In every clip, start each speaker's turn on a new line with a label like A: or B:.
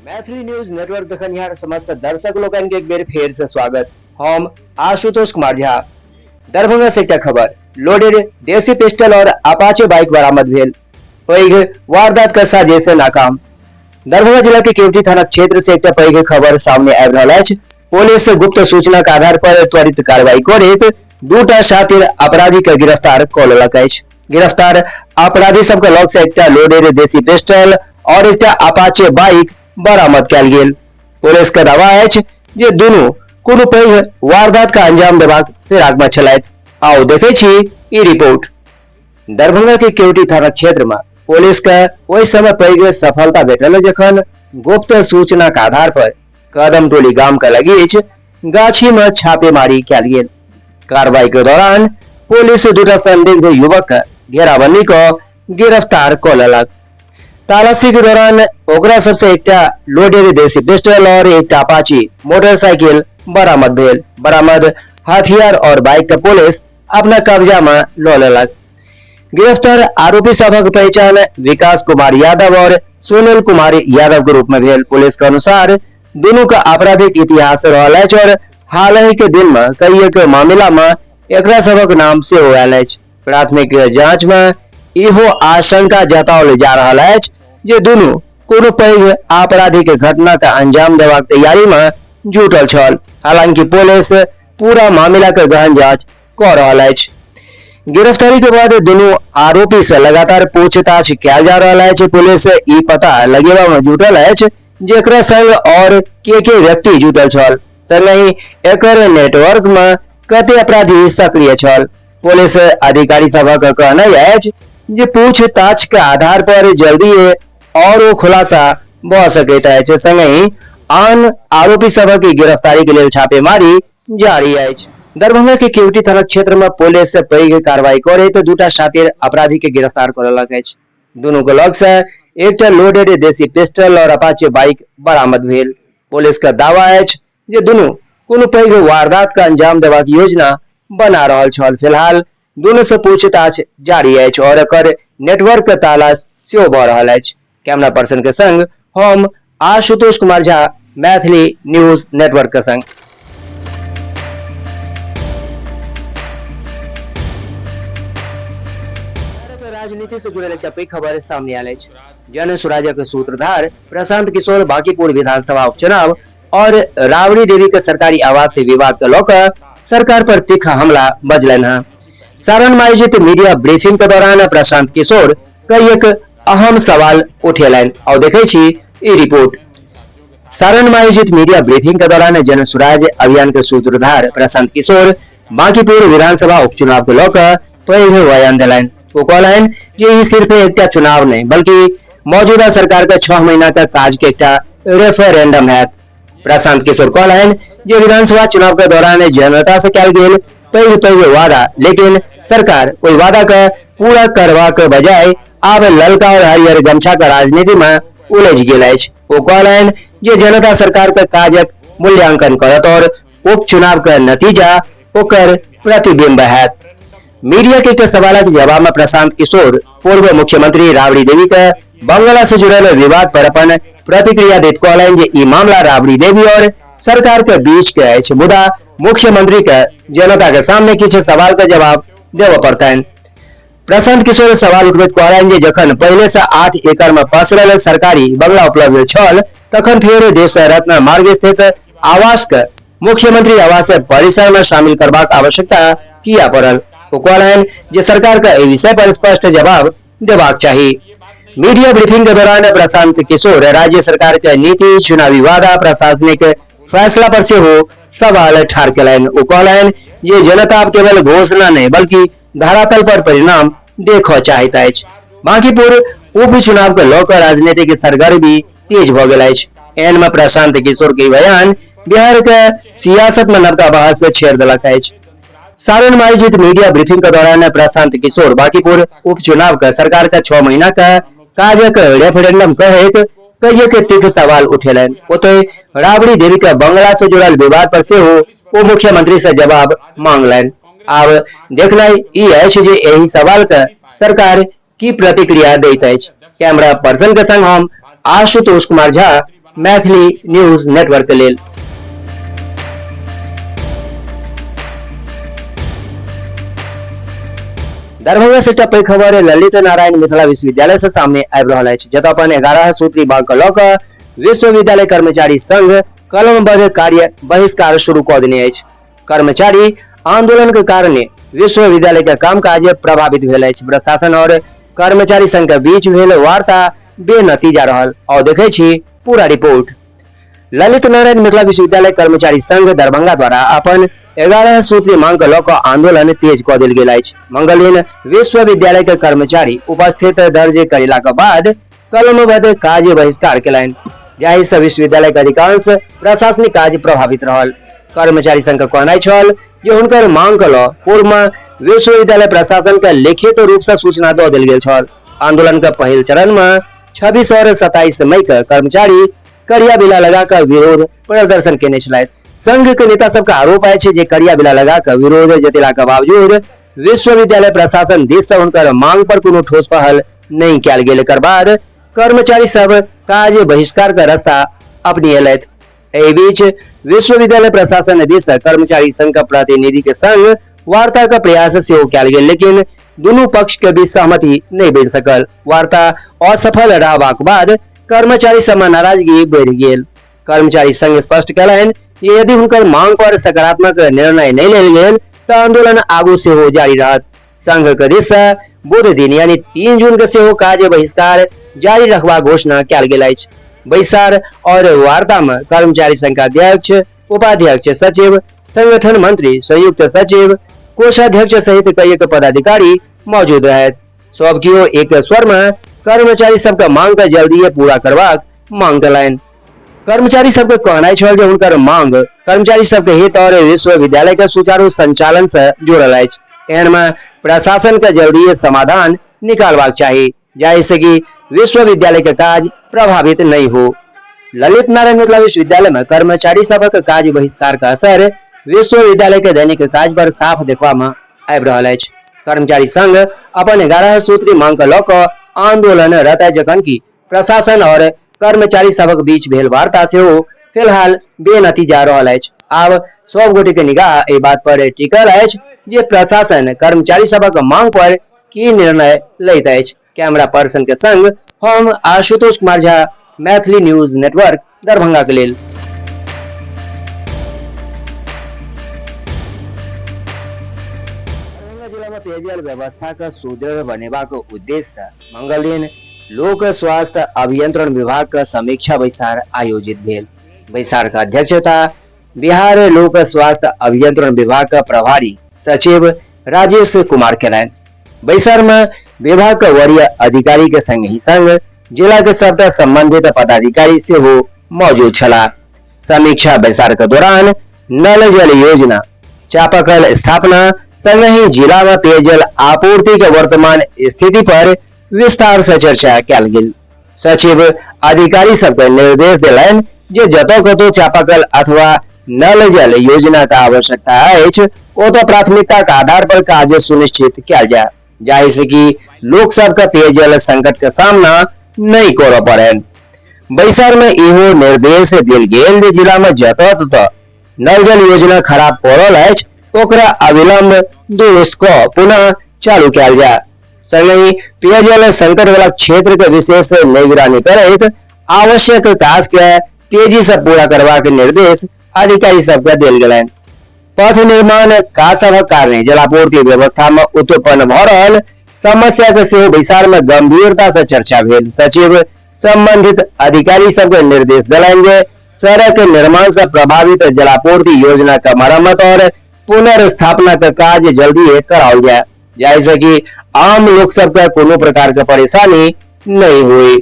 A: Maithili news network देखनिहार समस्त दर्शक लोकन के एक बेर फेर से स्वागत। हम आशुतोष कुमार झा। दरभंगा से एकटा खबर, लोडेड देसी पिस्टल और अपाचे बाइक बरामद भेल, पैघ वारदात का साजिश नाकाम। दरभंगा जिला के केवटी थाना क्षेत्र से एकटा पैघ खबर सामने आबि रहल अछि। पुलिस गुप्त सूचना के आधार पर त्वरित कार्रवाई करैत दूटा शातिर अपराधी के गिरफ्तार क लेलक अछि। गिरफ्तार अपराधी सबके लग से एकटा लोडेड देसी पिस्टल और एकटा अपाचे बाइक बरामद कयल गेल। पुलिस के दावा अछि जे दुनू कोनो पैघ वारदात का अंजाम देबाक फिराक में छलथि। आओ देखै छी ई रिपोर्ट। दरभंगा के केवटी थाना क्षेत्र में पुलिस के ओहि समय पैघ सफलता भेटल जखन गुप्त सूचना के आधार पर कदमटोली गाम के लगीच गाछी में छापेमारी कयल गेल। कार्रवाई के दौरान पुलिस दूटा संदिग्ध युवक के घेराबंदी क गिरफ्तार क लेलक। तलाशी के दौरान ओकरा सबसे एकटा लोडेड देसी पिस्टल और एकटा अपाची मोटरसाइकिल बरामद भेल। बरामद हथियार और बाइक के पुलिस अपना कब्जा में ल लेलक। गिरफ्तार आरोपी सबक पहचान विकास कुमार यादव और सुनील कुमार यादव के रूप में भेल। पुलिस के अनुसार दोनों का आपराधिक इतिहास रहल अछि और हाल ही के दिन में कई एक मामला में एकरा सबक नाम से आयल अछि। प्राथमिक जांच में इहो आशंका जताओल जा रहल अछि जे दुनू कोनो पैघ आपराधिक घटना का अंजाम देबाक तैयारी में जुटल छल। हालांकि पुलिस पूरा मामला के गहन जांच क रहल अछि। गिरफ्तारी के बाद दोनों आरोपी से लगातार पूछताछ कयल जा रहल अछि। पुलिस ई पता लगेबा में जुटल अछि जे एकरा संग और के व्यक्ति जुटल छल, संगहि एकर नेटवर्क में कते अपराधी सक्रिय छल। पुलिस अधिकारी सबक कहना अछि जे पूछताछ के आधार पर जल्दी और खुलासा भ सकैत अछि। संगहि आन आरोपी सबक गिरफ्तारी के लेल छापेमारी जारी अछि। दरभंगा के केवटी थाना क्षेत्र में पुलिस पैघ कार्रवाई करैत दूटा शातिर अपराधी के गिरफ्तार क लेलक अछि। दुनू के लग से एकटा लोडेड देसी पिस्टल और अपाचे बाइक बरामद भेल। पुलिस का दावा अछि जे दुनू कोनो पैघ वारदात का अंजाम देबाक योजना बना रहल छल। फिलहाल दोनों से पूछताछ जारी अछि और एकर नेटवर्क के तलाश सेहो भ रहल अछि। कैमरा पर्सन के संग हम आशुतोष कुमार झा, मैथिली न्यूज नेटवर्क के संग। राजनीति से जुड़ल एक पैघ खबर सामने आयल अछि। जन स्वराज्यक सूत्रधार प्रशांत किशोर बांकीपुर विधानसभा उपचुनाव और राबड़ी देवी के सरकारी आवास से विवाद के लौकर सरकार पर तीखा हमला बजलन है। सारण में आयोजित मीडिया ब्रीफिंग के दौरान प्रशांत किशोर कई एक अहम सवाल उठेलन और देखे छी ई रिपोर्ट। सारण में आयोजित मीडिया ब्रीफिंग के दौरान जन स्वराज अभियान के सूत्रधार प्रशांत किशोर बांकीपुर विधानसभा उपचुनाव के लौकर पैघ बयान दिलन। वो कहलन जे ई सिर्फ एकटा चुनाव नहीं बल्कि मौजूदा सरकार के 6 महीना तक काज के एकटा रेफरेंडम है। प्रशांत किशोर कहलन जे विधानसभा चुनाव के दौरान जनता से कयल गेल पैघ वादा, लेकिन सरकार ओहि वादा के पूरा करबाक बजाय आब ललका और हरियर गमछा के राजनीति में उलझ गेल अछि। वो कहलन जे जनता सरकार के काजक मूल्यांकन करत और उपचुनाव के नतीजा ओकर प्रतिबिंब है। मीडिया के एक सवालक जवाब में प्रशांत किशोर पूर्व मुख्यमंत्री राबड़ी देवी के बंगला से जुड़ल विवाद पर अपन प्रतिक्रिया दैत कहलन जे ई मामला राबड़ी देवी और सरकार के बीच के अछि, मुदा मुख्यमंत्री के जनता के सामने किछु सवाल के जवाब देबऽ पड़तनि। प्रशांत किशोर सवाल उठबैत कहलन जे जखन पहले से 8 एकड़ में पसरल सरकारी बंगला उपलब्ध छल तखन फेर देश रत्न मार्ग स्थित आवास के मुख्यमंत्री आवास परिसर में शामिल करबाक आवश्यकता किया पड़ल। वो कहलन जे सरकार का एहि विषय पर स्पष्ट जवाब देबाक चाही। मीडिया ब्रीफिंग के दौरान प्रशांत किशोर राज्य सरकार के नीति, चुनावी वादा, प्रशासनिक फैसला पर से हो सवाल ठाड़ केलन। वो कहलन जे जनता अब केवल घोषणा नहीं बल्कि धरातल पर परिणाम देखो चाहता है। बांकीपुर उपचुनाव के लौकर राजनीतिक सरगर्मी तेज भ गेल अछि। एहन में प्रशांत किशोर के बयान बिहार के सियासत में नवका बहस छेड़ देलक अछि। सारण में आयोजित मीडिया ब्रीफिंग के दौरान प्रशांत किशोर बांकीपुर उपचुनाव का सरकार का 6 महीना का काजक रेफरेंडम कहैत कई एक तीख सवाल उठेलन। ओतय राबड़ी देवी के बंगला से जुड़ल विवाद पर से हो उप मुख्यमंत्री से जवाब मांगलन। अब देखनाइ ई अछि जे एहि सवाल के सरकार की प्रतिक्रिया दैत अछि। कैमरा पर्सन के संग हम आशुतोष कुमार झा, मैथिली न्यूज नेटवर्क लेल। दरभंगा से टपै खबर ललित नारायण मिथिला विश्वविद्यालय से सामने आबि रहल अछि, जतऽ अपन 11 सूत्री मांग के लऽ कऽ विश्वविद्यालय कर्मचारी संघ कलमबद्ध कार्य बहिष्कार शुरू कऽ देने अछि। कर्मचारी आंदोलन के कारणे विश्वविद्यालय के कामकाज प्रभावित भेल अछि। प्रशासन और कर्मचारी संघ के बीच भेल वार्ता बेनतीजा रहल। और देखै छी पूरा रिपोर्ट। ललित नारायण मिथिला विश्वविद्यालय कर्मचारी संघ दरभंगा द्वारा अपन 11 सूत्री मांग के लऽ कऽ आंदोलन तेज कऽ देल गेल अछि। मंगल दिन विश्वविद्यालय के कर्मचारी उपस्थित दर्ज करेला के बाद कलमबद्ध काज बहिष्कार केलनि, जाहि से विश्वविद्यालय के अधिकांश प्रशासनिक काज प्रभावित रहल। कर्मचारी संघ के कहनाइ छल जे हुनकर मांग के लऽ पूर्व में विश्वविद्यालय प्रशासन के लिखित रूप से सूचना दऽ देल गेल छल। आंदोलन के पहिल चरण में 26 और 27 मई के कर्मचारी करिया बिला लगा कर विरोध प्रदर्शन केने छलथि। संघ के नेता सबके आरोप अछि जे करिया बिला लगा कर विरोध जतेला के बावजूद विश्वविद्यालय प्रशासन दिस से हुनकर मांग पर कोनो ठोस पहल नहीं कयल गेल। एकर बाद कर्मचारी सब काज बहिष्कार का रास्ता अपनेलथि। एहि बीच विश्वविद्यालय प्रशासन दिस कर्मचारी संघ के प्रतिनिधि के संग वार्ता का प्रयास सेहो कयल गेल, लेकिन दुनू पक्ष के बीच सहमति नहीं बनि सकल। वार्ता असफल रहबाक बाद कर्मचारी सब में नाराजगी बढ़ि गेल। कर्मचारी संघ स्पष्ट कयलनि कि यदि हुनकर मांग पर सकारात्मक निर्णय नहीं लेल गेल तऽ आंदोलन आगू सेहो जारी रहत। संघ के दिस से बुध दिन यानी 3 जून के सेहो काज बहिष्कार जारी रखबाक घोषणा कयल गेल अछि। बैसार और वार्ता में कर्मचारी संघ का अध्यक्ष, उपाध्यक्ष, सचिव, संगठन मंत्री, संयुक्त सचिव, कोषाध्यक्ष सहित कई पदाधिकारी मौजूद रहत। सब कियो एक स्वर में कर्मचारी सबके मांग के जल्दी पूरा करबाक मांग कयलनि। कर्मचारी सबके कहनाइ छल जे हुनकर मांग कर्मचारी सबके हित और विश्वविद्यालय के सुचारू संचालन से जुड़ल अछि। एहन में प्रशासन के जल्दी समाधान निकालबाक चाही, जाहि से कि विश्वविद्यालय के काज प्रभावित नहीं हो। ललित नारायण मिथिला विश्वविद्यालय में कर्मचारी सबक काज बहिष्कार का असर विश्वविद्यालय के दैनिक काज पर साफ देखबा में आबि रहल अछि। कर्मचारी संघ अपन 11 सूत्री मांग के लऽ कऽ आंदोलनरत अछि, जखन कि प्रशासन और कर्मचारी सबक बीच भेल वार्ता सेहो फिलहाल बेनतीजा रहल अछि। आब सब गोटे के निगाह एहि बात पर टिकल अछि जे प्रशासन कर्मचारी सबक मांग पर की निर्णय लैत अछि। कैमरा पर्सन के संग हम आशुतोष कुमार झा, मैथिली न्यूज नेटवर्क, दरभंगा के लेल। दरभंगा जिला में पेयजल व्यवस्था का सुदृढ़ बनेबाक उद्देश्य मंगल दिन लोक स्वास्थ्य अभियंत्रण विभाग का समीक्षा बैसार आयोजित भेल। बैसार का अध्यक्षता बिहार लोक स्वास्थ्य अभियंत्रण विभाग का प्रभारी सचिव राजेश कुमार केलनि। बैसार में विभाग के वरीय अधिकारी के संग ही संग जिला के सबटा संबंधित पदाधिकारी से हो मौजूद छला। समीक्षा बैसार के दौरान नल जल योजना, चापाकल स्थापना संग ही जिला में पेयजल आपूर्ति के वर्तमान स्थिति पर विस्तार से चर्चा कयल गेल। सचिव अधिकारी सबके निर्देश दिलनि जे जतऽ कतौ चापाकल अथवा नल जल योजना का आवश्यकता अछि ओतऽ प्राथमिकता के आधार पर काज सुनिश्चित कयल जाय, जाहि से कि लोक सबके पेयजल संकट के सामना नहीं करऽ पड़े। बैसार में इहो निर्देश देल गेल जे जिला में जतऽ ततऽ नल जल योजना खराब पड़ल अछि ओकरा अविलंब दुरुस्त कऽ पुनः चालू कयल जाय। संगहि पेयजल संकट वाला क्षेत्र के विशेष निगरानी करैत आवश्यक काज के तेजी से पूरा करबाक निर्देश अधिकारी सबके देल गेलनि। पथ निर्माण काज सबक कारणे जलापूर्ति व्यवस्था में उत्पन्न भ रहल समस्या के सेहो बैसार में गंभीरता से चर्चा भेल। सचिव संबंधित अधिकारी सबके निर्देश दिलनि जे सड़क निर्माण से प्रभावित जलापूर्ति योजना का मरम्मत और पुनर्स्थापना का काज जल्दी कराओल जाए, जाहि से कि आम लोक सबके कोनो प्रकार के परेशानी नहीं हुई।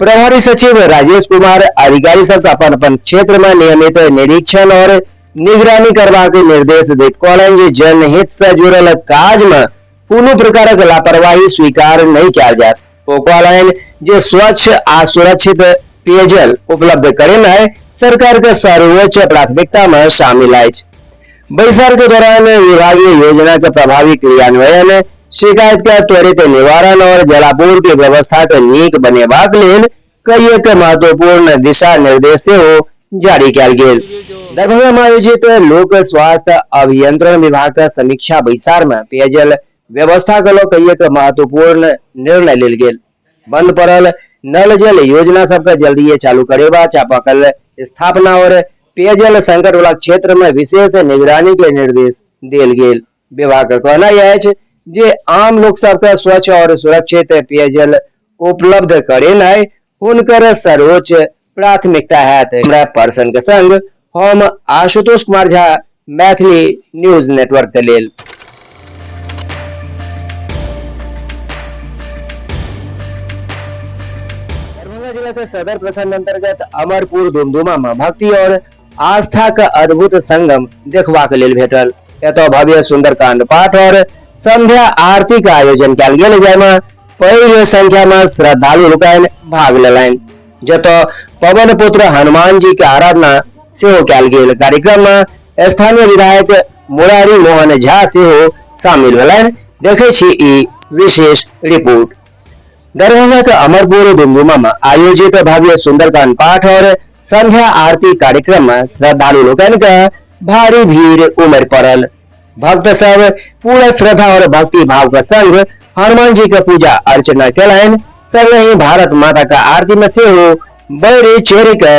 A: प्रभारी सचिव राजेश कुमार अधिकारी सबके अपन अपन क्षेत्र में नियमित निरीक्षण और निगरानी करबाक निर्देश दैत कहलनि जे जनहित से जुड़ल काज में कोनो प्रकारक लापरवाही स्वीकार नहीं कयल जायत। ओ कहलनि जे स्वच्छ आ सुरक्षित पेयजल उपलब्ध करेनाइ सरकार के सर्वोच्च प्राथमिकता में शामिल अछि। बैसार के दौरान विभागीय योजना के प्रभावी क्रियान्वयन, शिकायत का त्वरित निवारण और जलापूर्ति व्यवस्था के नीक बनेबाक लेल कई एक महत्वपूर्ण दिशा निर्देश जारी कयल गेल। दरभंगा में आयोजित लोक स्वास्थ्य अभियंत्रण विभाग का समीक्षा बैसार में पेयजल व्यवस्था के लऽ कई एक महत्वपूर्ण निर्णय लेल गेल। बंद पड़ल नल जल योजना सबके जल्दी चालू करेबा, चापाकल स्थापना और पेयजल संकट वाला क्षेत्र में विशेष निगरानी के निर्देश देल गेल। विभाग का कहना यह है जे आम लोक सबके स्वच्छ और सुरक्षित पेयजल उपलब्ध करेनाइ हुनकर सर्वोच्च प्राथमिकता है। कैमरा पर्सन के संग हम आशुतोष कुमार झा, मैथिली न्यूज नेटवर्क के लेल। दरभंगा जिला के सदर प्रखंड अंतर्गत अमरपुर दुमदुमा में भक्ति और आस्था का अद्भुत संगम देखबा के लेल भेटल। एतऽ भव्य सुंदरकांड पाठ और संध्या आरती का आयोजन कयल गेल, जाहिमे पैघ संख्या में श्रद्धालु लोकनि भाग लेलनि, जतऽ पवन पुत्र हनुमान जी के आराधना सेहो कयल गेल। कार्यक्रम में स्थानीय विधायक मुरारी मोहन झा सेहो शामिल भेलनि। देखै छी ई विशेष रिपोर्ट। दरभंगा के अमरपुर दुमदुमा में आयोजित भव्य सुंदरकांड पाठ और संध्या आरती कार्यक्रम में श्रद्धालु लोकनि के भारी भीड़ उमड़ पड़ल। भक्त सब पूरा श्रद्धा और भक्ति भाव के संग हनुमान जी के पूजा अर्चना कयलनि, संग ही भारत माता का आरती में सेहो बढ़ी चढ़ के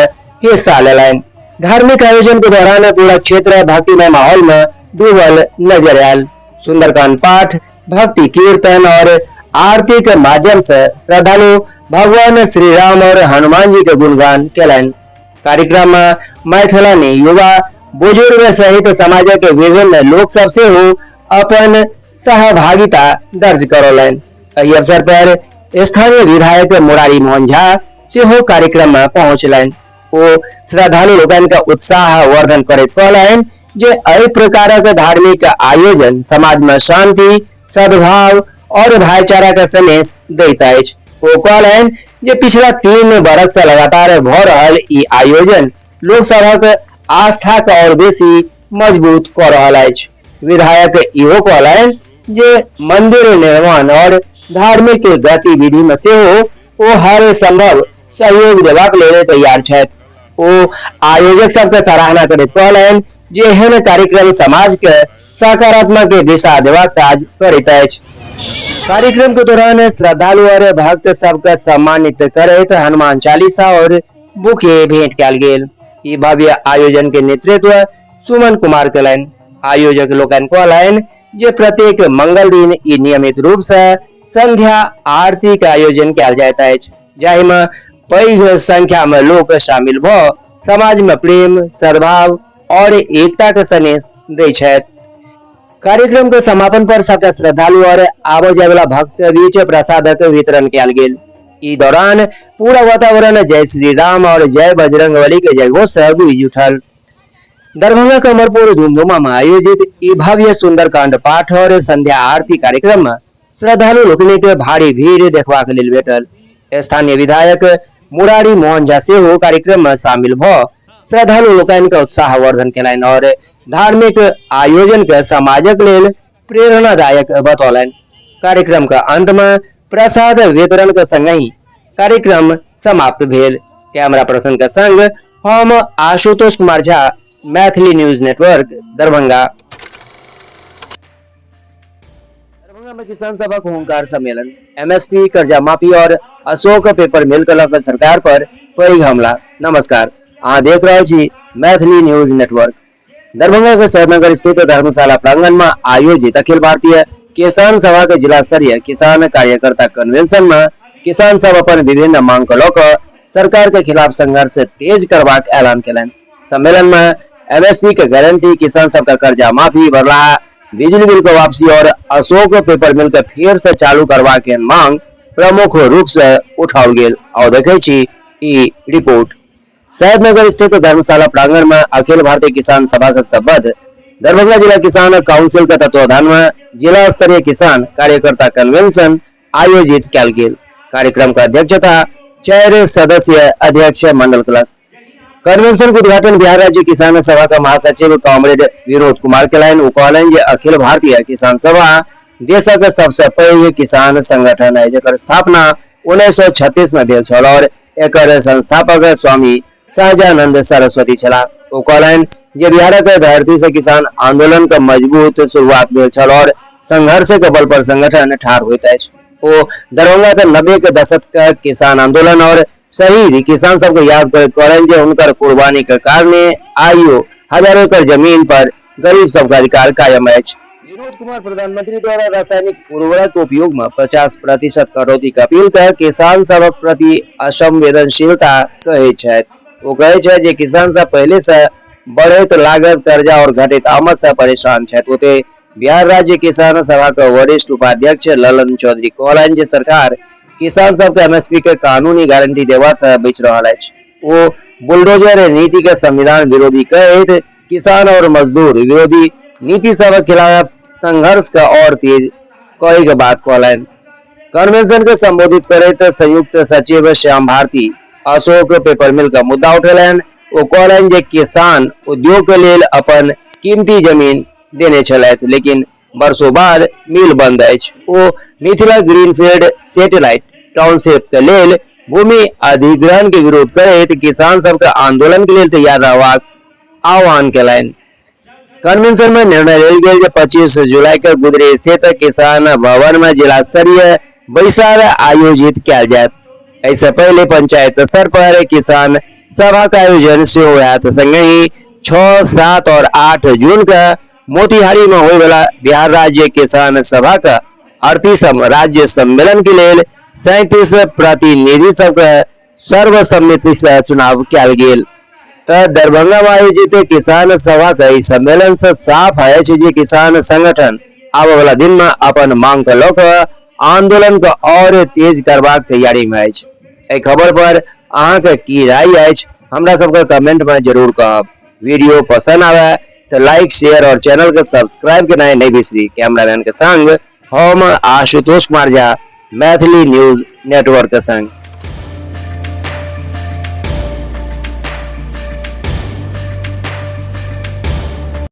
A: हिस्सा लेलनि। धार्मिक आयोजन के दौरान पूरा क्षेत्र भक्तिमय माहौल में डूबल नजर आयल। सुंदरकांड पाठ, भक्ति कीर्तन और आरती के माध्यम से श्रद्धालु भगवान श्री राम और हनुमान जी के गुणगान कयलनि। कार्यक्रम में मैथिलानी युवा, बुजुर्ग सहित समाज के विभिन्न लोक सब सेहो अपन सहभागिता दर्ज करौलनि। एहि अवसर पर स्थानीय विधायक मुरारी मोहन झा सेहो कार्यक्रम में पहुंचलनि। ओ श्रद्धालु लोकनि के उत्साह वर्धन करैत कहलनि जे एहि प्रकारक धार्मिक आयोजन समाज में शांति, सद्भाव और भाईचारा का संदेश दैत अछि। ओ कहलनि जे पिछला 3 बरख से लगातार भऽ रहल ई आयोजन लोक सभक आस्था के और बेसी मजबूत कऽ रहल अछि। विधायक इहो कहलनि जे मंदिर निर्माण और धार्मिक गतिविधि में सेहो ओ हर संभव सहयोग देबाक लेल तैयार छथि। ओ आयोजक सबके सराहना करैत कहलनि जे एहन कार्यक्रम समाज के सकारात्मक दिशा देबाक काज करैत अछि। कार्यक्रम के दौरान श्रद्धालु और भक्त सबके सम्मानित करैत हनुमान चालीसा और बुके भेंट कयल गेल। ई भव्य आयोजन के नेतृत्व सुमन कुमार कयलनि। आयोजक लोकनि कहलनि जे प्रत्येक मंगल दिन ई नियमित रूप से संध्या आरती के आयोजन कयल जाइत अछि, जाहि में पैघ संख्या में लोक शामिल भऽ समाज में प्रेम, सद्भाव और एकता के संदेश दै छथि। कार्यक्रम के समापन पर सबटा श्रद्धालु और आबऽ जाय वाला भक्त बीच प्रसादक वितरण कयल गेल। ई दौरान पूरा वातावरण जय श्री राम और जय बजरंगबली के जयघोष से गूंज उठल। दरभंगा के अमरपुर दुमदुमा में आयोजित ई भव्य सुंदरकांड पाठ और संध्या आरती कार्यक्रम में श्रद्धालु लोकनि के भारी भीड़ देखबाक लेल भेटल। स्थानीय विधायक मुरारी मोहन झा सेहो कार्यक्रम में शामिल भऽ श्रद्धालु लोकनि के उत्साह वर्धन कयलनि और धार्मिक आयोजन के समाजक लेल प्रेरणादायक बतौलनि। कार्यक्रम के अंत में प्रसाद वितरण के संग ही कार्यक्रम समाप्त भेल। कैमरा पर्सन के संग हम आशुतोष कुमार झा, मैथिली न्यूज नेटवर्क, दरभंगा। दरभंगा में किसान सभा को हुंकार सम्मेलन, एमएसपी, कर्जा माफी और अशोक पेपर मिल के लऽ सरकार पर पैघ हमला। नमस्कार, अहाँ देख रहल छी मैथिली न्यूज नेटवर्क। दरभंगा के सदनगर स्थित धर्मशाला प्रांगण में आयोजित अखिल भारतीय किसान सभा के जिला स्तरीय किसान कार्यकर्ता कन्वेंशन में किसान सब अपन विभिन्न मांग के लऽ कऽ सरकार के खिलाफ संघर्ष तेज करबाक ऐलान कयलनि। सम्मेलन में एमएसपी के गारंटी, किसान सब का कर्जा माफी, बढ़ला बिजली बिल के वापसी और अशोक पेपर मिल के फिर से चालू करबा के मांग प्रमुख रूप से उठाओल गेल। और देखै छी ई रिपोर्ट। सैदनगर स्थित धर्मशाला प्रांगण में अखिल भारतीय किसान सभा से संबद्ध दरभंगा जिला किसान काउंसिल के तत्वाधान में जिला स्तरीय किसान कार्यकर्ता कन्वेंशन आयोजित कयल गेल। कार्यक्रम का अध्यक्षता 4 सदस्यीय अध्यक्ष मंडल कयलक। कन्वेंशन के उद्घाटन बिहार राज्य किसान सभा का महासचिव कॉमरेड विनोद कुमार कयलनि। ओ कहलनि जे अखिल भारतीय किसान सभा देशक सबसे पैघ किसान संगठन है, जकर स्थापना 1936 में भेल छल और एकर संस्थापक स्वामी सहजानंद सरस्वती छला। ओ कहलनि जे बिहारक धरती से किसान आंदोलन के मजबूत शुरुआत भेल छल और संघर्ष के बल पर संगठन ठाढ़ होइत अछि। ओ दरभंगा के 90 के दशक के किसान आंदोलन और शहीद किसान सबके याद करैत कहलनि जे हुनकर कुर्बानी के कारणे आइयो हजारों एकड़ जमीन पर गरीब सबका अधिकार कायम अछि। विनोद कुमार प्रधानमंत्री द्वारा रासायनिक उर्वरक उपयोग में 50% कटौती के अपील कर किसान सबक प्रति असंवेदनशीलता कहै छथि। ओ कहै छै जे किसान सब पहले से बढ़ैत लागत, कर्जा और घटित आमद से परेशान छथि। ओते बिहार राज्य किसान सभा के वरिष्ठ उपाध्यक्ष ललन चौधरी कहलनि जे सरकार किसान सबके एमएसपी के कानूनी गारंटी देवा से बचि रहल अछि। ओ बुलडोजर नीति के संविधान विरोधी कहैत किसान और मजदूर विरोधी नीति सब के खिलाफ संघर्ष का और तेज कई के बात कहलनि। कन्वेंशन के संबोधित करैत संयुक्त सचिव श्याम भारती अशोक पेपर मिल का मुद्दा उठेलनि। ओ कहलनि जे किसान उद्योग के लेल अपन कीमती जमीन देने छलथि, लेकिन वर्षों बाद मिल बंद अछि। ओ मिथिला ग्रीनफील्ड सैटेलाइट टाउनशिप के लेल भूमि अधिग्रहण के विरोध करैत किसान सबके आंदोलन के लेल तैयार रहबाक आह्वान केलनि। कन्वेंशन में निर्णय लेल गेल जे 25 जुलाई के गुदरी स्थित किसान भवन में जिला स्तरीय बैसार आयोजित किया जायत। ऐसे पहले पंचायत स्तर पर किसान सभा का आयोजन से होयत। संगहि 6, 7 और 8 जून का मोतिहारी में होय वाला बिहार राज्य किसान सभा का 38वां राज्य सम्मेलन के लेल 37 प्रतिनिधि सबके सर्वसम्मति से चुनाव किया गेल। त दरभंगा में आयोजित किसान सभा के सम्मेलन से साफ है जे किसान संगठन आबे वाला दिन में अपन मांग के लऽ कऽ आंदोलन के और तेज करबाक तैयारी में अछि। एहि खबर पर अहाँ के की राय अछि हमरा सबके कमेंट में जरूर कहब। वीडियो पसंद आवे तो लाइक, शेयर और चैनल के सब्सक्राइब करना नहीं बिसरी। कैमरामैन के संग हम आशुतोष कुमार झा, मैथिली न्यूज नेटवर्क के संग।